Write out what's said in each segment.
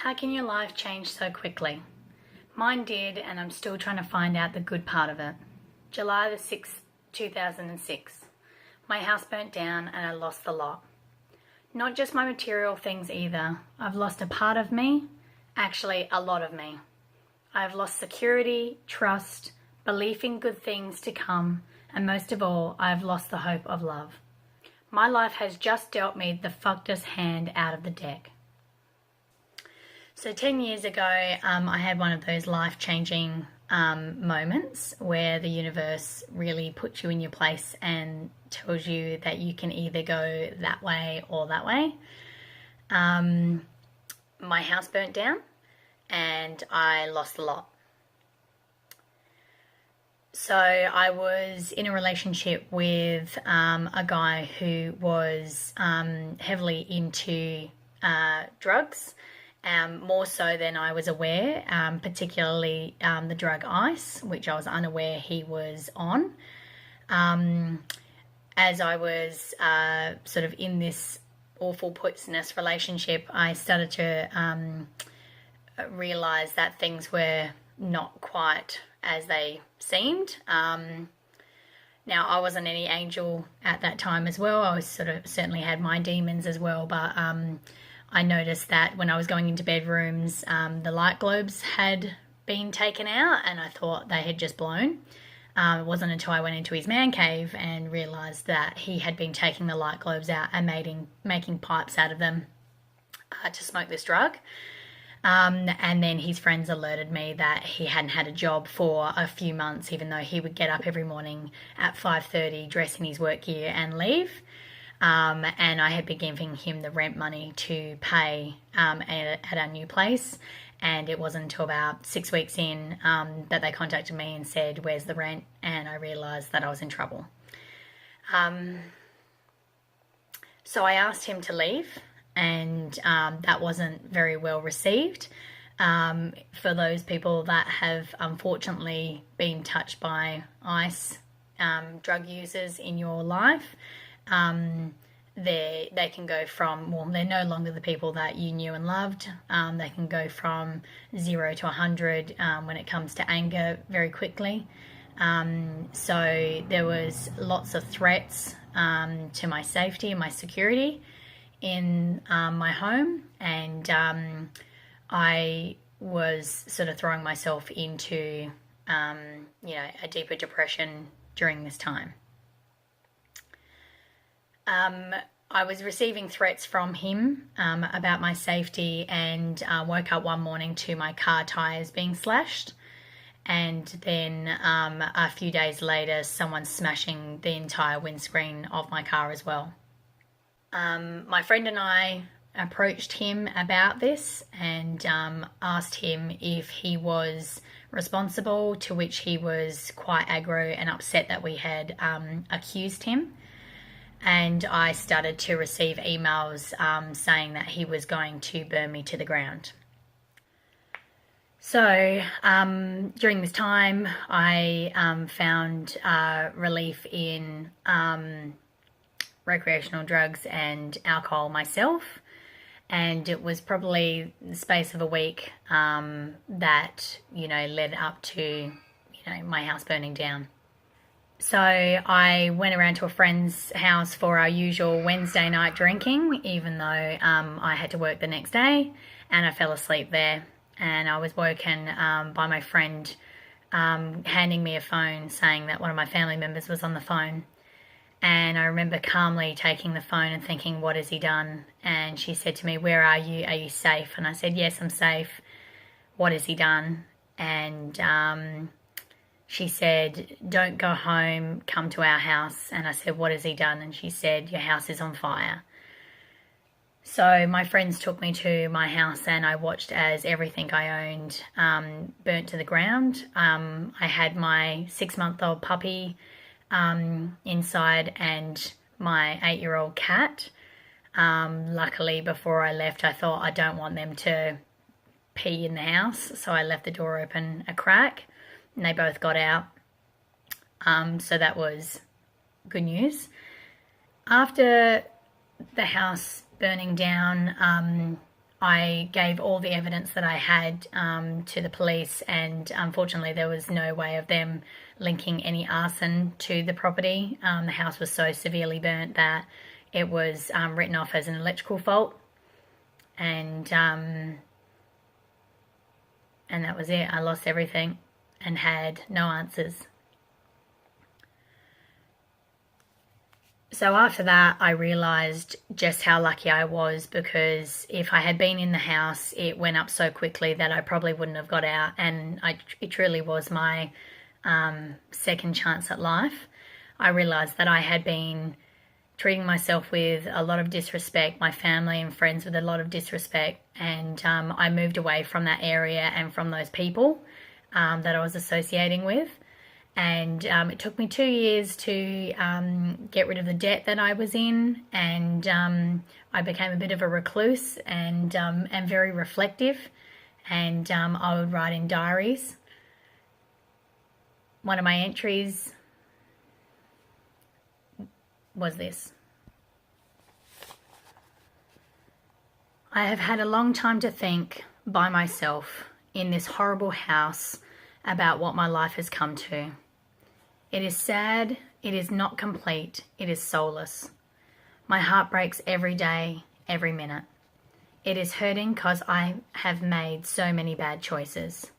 How can your life change so quickly? Mine did, and I'm still trying to find out the good part of it. July the 6th, 2006. My house burnt down and I lost the lot. Not just my material things either. I've lost a part of me, actually a lot of me. I've lost security, trust, belief in good things to come, and most of all, I've lost the hope of love. My life has just dealt me the fuckedest hand out of the deck. So 10 years ago, I had one of those life-changing moments where the universe really puts you in your place and tells you that you can either go that way or that way. My house burnt down and I lost a lot. So I was in a relationship with a guy who was heavily into drugs. More so than I was aware, particularly the drug ice, which I was unaware he was on. As I was sort of in this awful poisonous relationship, I started to realise that things were not quite as they seemed. Now, I wasn't any angel at that time as well. I was certainly had my demons as well, but I noticed that when I was going into bedrooms, the light globes had been taken out and I thought they had just blown. It wasn't until I went into his man cave and realised that he had been taking the light globes out and making pipes out of them to smoke this drug. And then his friends alerted me that he hadn't had a job for a few months, even though he would get up every morning at 5:30, dress in his work gear and leave. And I had been giving him the rent money to pay at our new place, and it wasn't until about 6 weeks in that they contacted me and said, "Where's the rent?" And I realised that I was in trouble. So I asked him to leave, and that wasn't very well received. For those people that have unfortunately been touched by ice drug users in your life, they can go from, well, they're no longer the people that you knew and loved. They can go from 0 to 100 when it comes to anger very quickly. So there was lots of threats to my safety and my security in my home, and I was sort of throwing myself into a deeper depression during this time. I was receiving threats from him about my safety, and woke up one morning to my car tyres being slashed, and then a few days later someone smashing the entire windscreen of my car as well. My friend and I approached him about this and asked him if he was responsible, to which he was quite aggro and upset that we had accused him. And I started to receive emails saying that he was going to burn me to the ground. So during this time, I found relief in recreational drugs and alcohol myself. And it was probably the space of a week that, led up to, my house burning down. So I went around to a friend's house for our usual Wednesday night drinking, even though I had to work the next day, and I fell asleep there. And I was woken by my friend handing me a phone saying that one of my family members was on the phone. And I remember calmly taking the phone and thinking, what has he done? And she said to me, "Where are you? Are you safe?" And I said, "Yes, I'm safe." "What has he done?" And she said, "Don't go home, come to our house." And I said, "What has he done?" And she said, "Your house is on fire." So my friends took me to my house and I watched as everything I owned burnt to the ground. I had my 6-month-old puppy inside and my 8-year-old cat. Luckily, before I left, I thought I don't want them to pee in the house, so I left the door open a crack. And they both got out, so that was good news. After the house burning down, I gave all the evidence that I had to the police, and unfortunately there was no way of them linking any arson to the property. The house was so severely burnt that it was written off as an electrical fault, and that was it. I lost everything and had no answers. So after that, I realised just how lucky I was, because if I had been in the house, it went up so quickly that I probably wouldn't have got out, and it truly was my second chance at life. I realised that I had been treating myself with a lot of disrespect, my family and friends with a lot of disrespect, and I moved away from that area and from those people that I was associating with. And it took me 2 years to get rid of the debt that I was in, and I became a bit of a recluse and very reflective, and I would write in diaries. One of my entries was this: I have had a long time to think by myself in this horrible house about what my life has come to. It is sad, it is not complete, it is soulless. My heart breaks every day, every minute. It is hurting because I have made so many bad choices.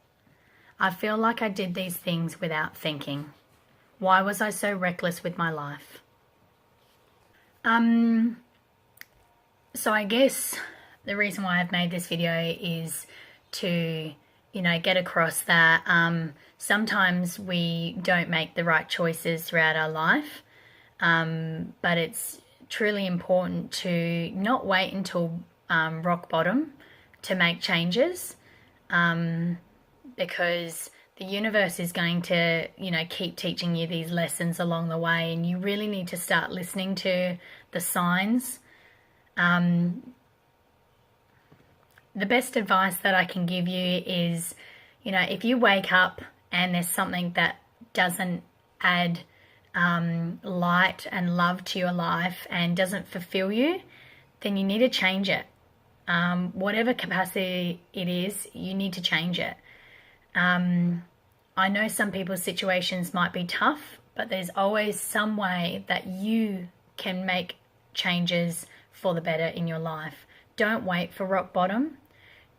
I feel like I did these things without thinking. Why was I so reckless with my life? So I guess the reason why I've made this video is to, get across that sometimes we don't make the right choices throughout our life, but it's truly important to not wait until rock bottom to make changes, because the universe is going to, keep teaching you these lessons along the way, and you really need to start listening to the signs. The best advice that I can give you is, if you wake up and there's something that doesn't add light and love to your life and doesn't fulfill you, then you need to change it. Whatever capacity it is, you need to change it. I know some people's situations might be tough, but there's always some way that you can make changes for the better in your life. Don't wait for rock bottom.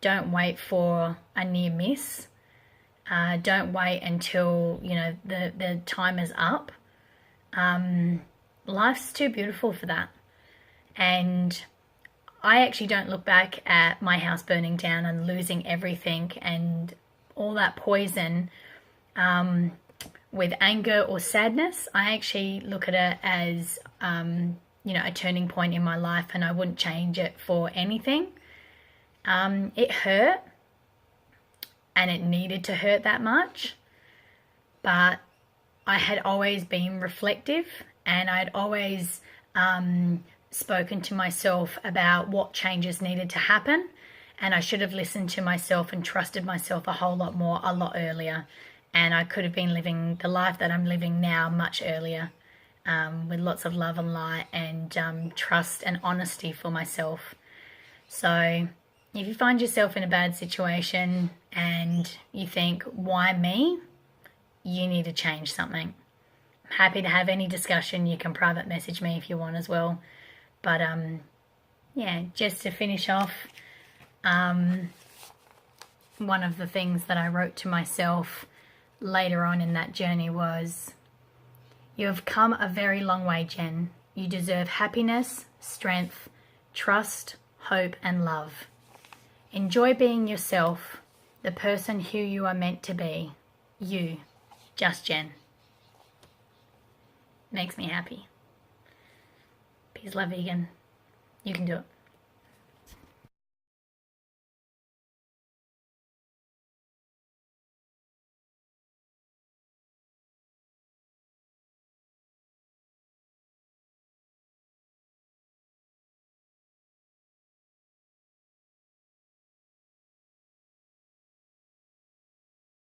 Don't wait for a near miss. Don't wait until, the time is up. Life's too beautiful for that. And I actually don't look back at my house burning down and losing everything and all that poison with anger or sadness. I actually look at it as, a turning point in my life, and I wouldn't change it for anything. It hurt, and it needed to hurt that much, but I had always been reflective, and I'd always spoken to myself about what changes needed to happen, and I should have listened to myself and trusted myself a whole lot more a lot earlier, and I could have been living the life that I'm living now much earlier, with lots of love and light and trust and honesty for myself. So if you find yourself in a bad situation and you think, why me? You need to change something. I'm happy to have any discussion. You can private message me if you want as well. But just to finish off, one of the things that I wrote to myself later on in that journey was, you have come a very long way, Jen. You deserve happiness, strength, trust, hope, and love. Enjoy being yourself, the person who you are meant to be. You, just Jen. Makes me happy. Peace, love, vegan. You can do it.